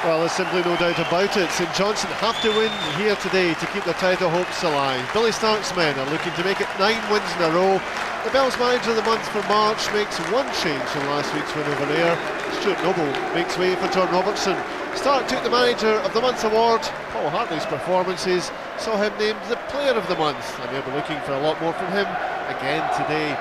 Well, there's simply no doubt about it. St Johnstone have to win here today to keep their title hopes alive. Billy Stark's men are looking to make it 9 wins in a row. The Bells Manager of the Month for March makes one change from last week's win over Ayr. Stuart Noble makes way for John Robertson. Stark took the Manager of the Month award. Paul Hartley's performances saw him named the Player of the Month, and they'll be looking for a lot more from him again today.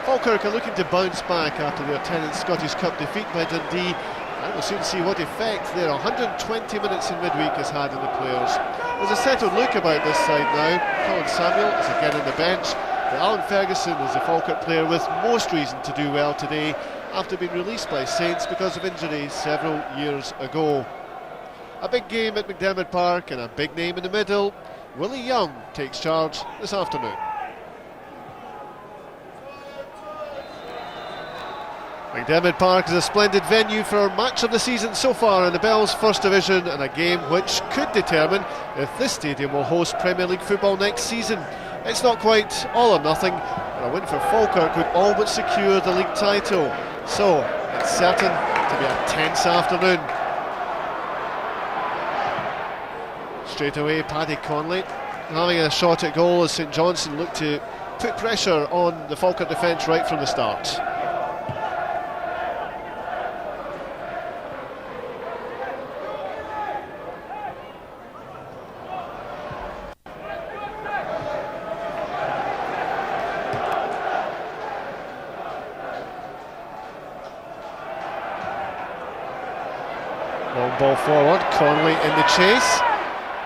Falkirk are looking to bounce back after their 10th Scottish Cup defeat by Dundee, and we'll soon see what effect their 120 minutes in midweek has had on the players. There's a settled look about this side now. Colin Samuel is again on the bench, but Alan Ferguson is the Falkirk player with most reason to do well today after being released by Saints because of injury several years ago. A big game at McDiarmid Park and a big name in the middle. Willie Young takes charge this afternoon. McDiarmid Park is a splendid venue for match of the season so far in the Bells First Division, and a game which could determine if this stadium will host Premier League football next season. It's not quite all or nothing, but a win for Falkirk would all but secure the league title. So it's certain to be a tense afternoon. Straight away, Paddy Conley having a shot at goal as St Johnstone look to put pressure on the Falkirk defence right from the start. Long ball forward, Conley in the chase.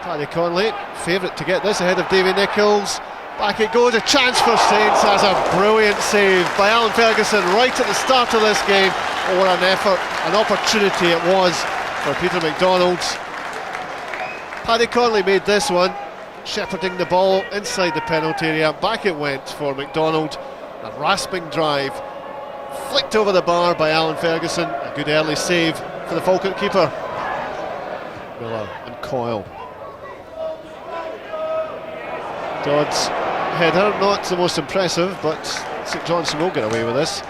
Paddy Conley, favourite to get this ahead of Davy Nichols. Back it goes, a chance for Saints. That's a brilliant save by Alan Ferguson right at the start of this game. Oh, what an effort, an opportunity it was for Peter MacDonald. Paddy Conley made this one, shepherding the ball inside the penalty area. Back it went for MacDonald. A rasping drive, flicked over the bar by Alan Ferguson. A good early save for the Falkirk keeper. Miller and Coyle. Dodd's header, not the most impressive, but St Johnstone will get away with this.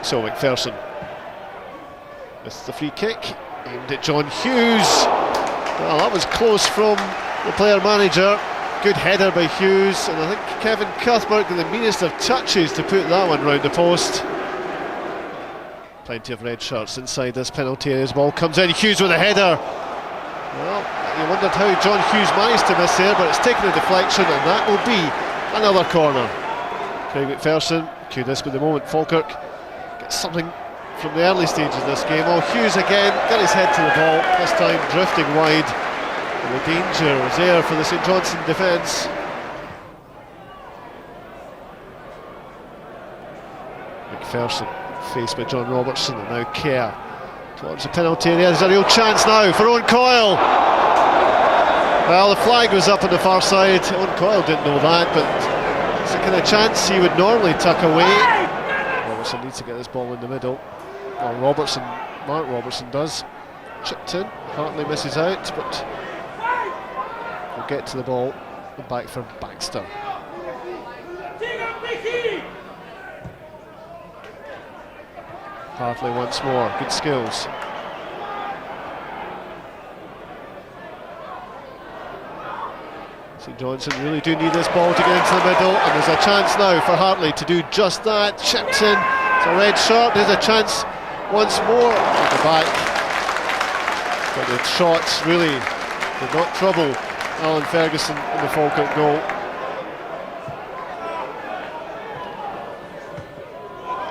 So McPherson with the free kick, aimed at John Hughes. Well, that was close from the player manager. Good header by Hughes, and I think Kevin Cuthbert got the meanest of touches to put that one round the post. Plenty of red shirts inside this penalty area as ball comes in. Hughes with a header. Well, you wondered how John Hughes managed to miss there, but it's taken a deflection, and that will be another corner. Craig McPherson, kudos with the moment. Falkirk gets something from the early stages of this game. Oh, Hughes again got his head to the ball, this time drifting wide. And the danger is there for the St Johnstone defence. McPherson faced by John Robertson, and now Kerr towards the penalty area. There's a real chance now for Owen Coyle. Well, the flag was up on the far side. Owen Coyle didn't know that, but it's the kind of chance he would normally tuck away. Robertson needs to get this ball in the middle. Well, Mark Robertson does. Chipped in, Hartley misses out, but we'll get to the ball and back for Baxter. Hartley once more, good skills. St Johnstone really do need this ball to get into the middle, and there's a chance now for Hartley to do just that. Chipped in, it's a red shirt, there's a chance once more at the back. But the shots really did not trouble Alan Ferguson in the Falkirk goal.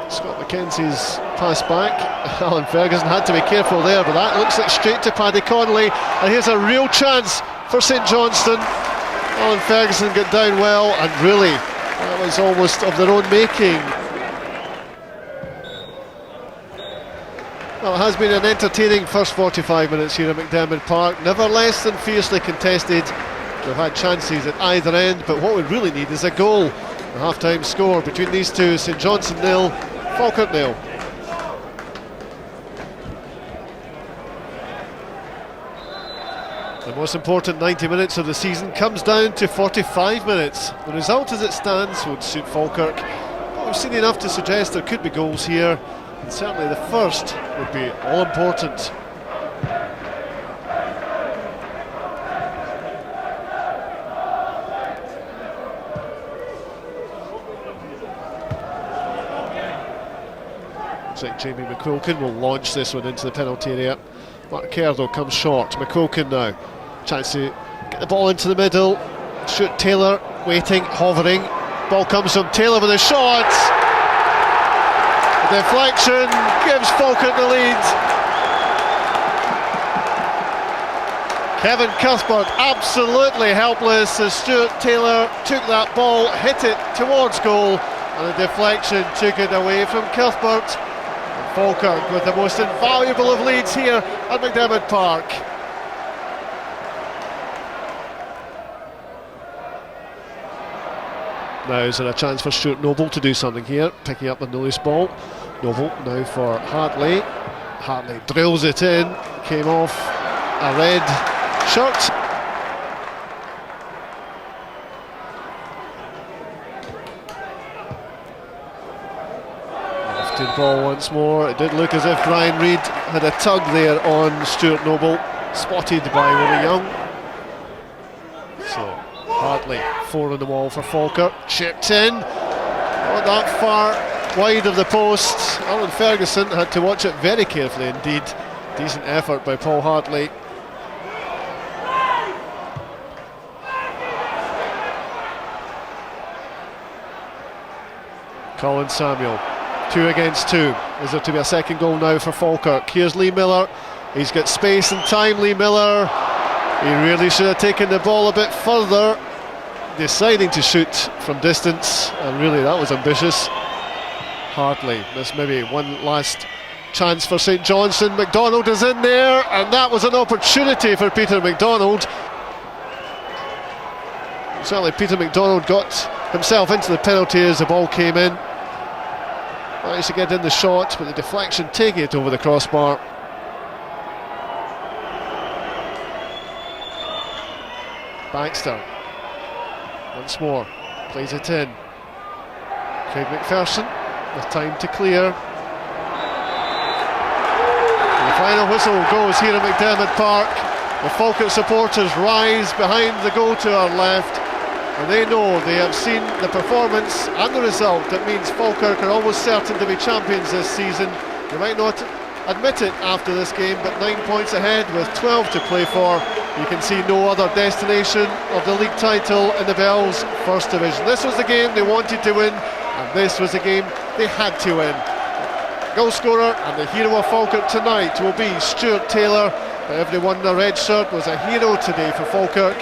Scott McKenzie's pass back. Alan Ferguson had to be careful there, but that looks like straight to Paddy Conley. And here's a real chance for St Johnstone. Alan Ferguson got down well, and really, that was almost of their own making. Well, it has been an entertaining first 45 minutes here at McDiarmid Park. Never less than fiercely contested. We've had chances at either end, but what we really need is a goal. The half-time score between these two: St Johnstone 0, Falkirk 0. The most important 90 minutes of the season comes down to 45 minutes. The result as it stands would suit Falkirk, but we've seen enough to suggest there could be goals here, and certainly the first would be all important. Looks like Jamie McQuilkin will launch this one into the penalty area. Mark Kerr comes short. McQuilkin now. Chance to get the ball into the middle. Stuart Taylor waiting, hovering. Ball comes from Taylor with a shot. The deflection gives Falkirk the lead. Kevin Cuthbert absolutely helpless as Stuart Taylor took that ball, hit it towards goal, and the deflection took it away from Cuthbert. Falkirk with the most invaluable of leads here at McDiarmid Park. Now is there a chance for Stuart Noble to do something here, picking up the loose ball. Noble now for Hartley. Hartley drills it in, came off a red shirt. Ball once more. It did look as if Ryan Reid had a tug there on Stuart Noble, spotted by Willie Young. So Hartley, 4 on the wall for Falkirk, chipped in, not that far wide of the post. Alan Ferguson had to watch it very carefully indeed. Decent effort by Paul Hartley. Colin Samuel, 2 against 2. Is there to be a second goal now for Falkirk? Here's Lee Miller. He's got space and time, Lee Miller. He really should have taken the ball a bit further, deciding to shoot from distance, and really that was ambitious. Hartley, there's maybe one last chance for St Johnstone. McDonald is in there, and that was an opportunity for Peter McDonald. Certainly Peter McDonald got himself into the penalty as the ball came in. Managed to get in the shot, but the deflection taking it over the crossbar. Baxter once more plays it in. Craig McPherson with time to clear. And the final whistle goes here at McDiarmid Park. The Falkirk supporters rise behind the goal to our left, and they know, they have seen the performance and the result. That means Falkirk are almost certain to be champions this season. They might not admit it after this game, but 9 points ahead with 12 to play for. You can see no other destination of the league title in the Bells First Division. This was the game they wanted to win, and this was the game they had to win. Goal scorer and the hero of Falkirk tonight will be Stuart Taylor. But everyone in the red shirt was a hero today for Falkirk.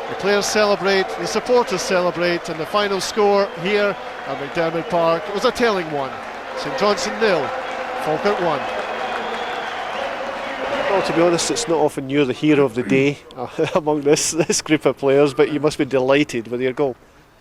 The players celebrate, the supporters celebrate, and the final score here at McDiarmid Park was a telling one. St Johnstone 0, Falkirk 1. Well, to be honest, it's not often you're the hero of the day among this group of players, but you must be delighted with your goal.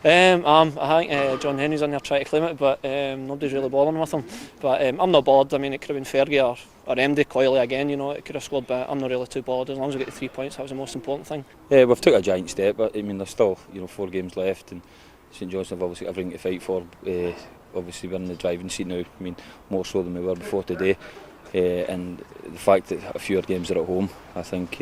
I think John Henry's in there trying to claim it, but nobody's really bothering with him. But I'm not bothered. I mean, it could have been Fergie or MD Coyley again, you know, it could have scored, but I'm not really too bothered. As long as we get the 3 points, that was the most important thing. Yeah, we've took a giant step, but I mean, there's still 4 games left, and St Johnstone have obviously got everything to fight for. Obviously, we're in the driving seat now. I mean, more so than we were before today. And the fact that a few games are at home, I think.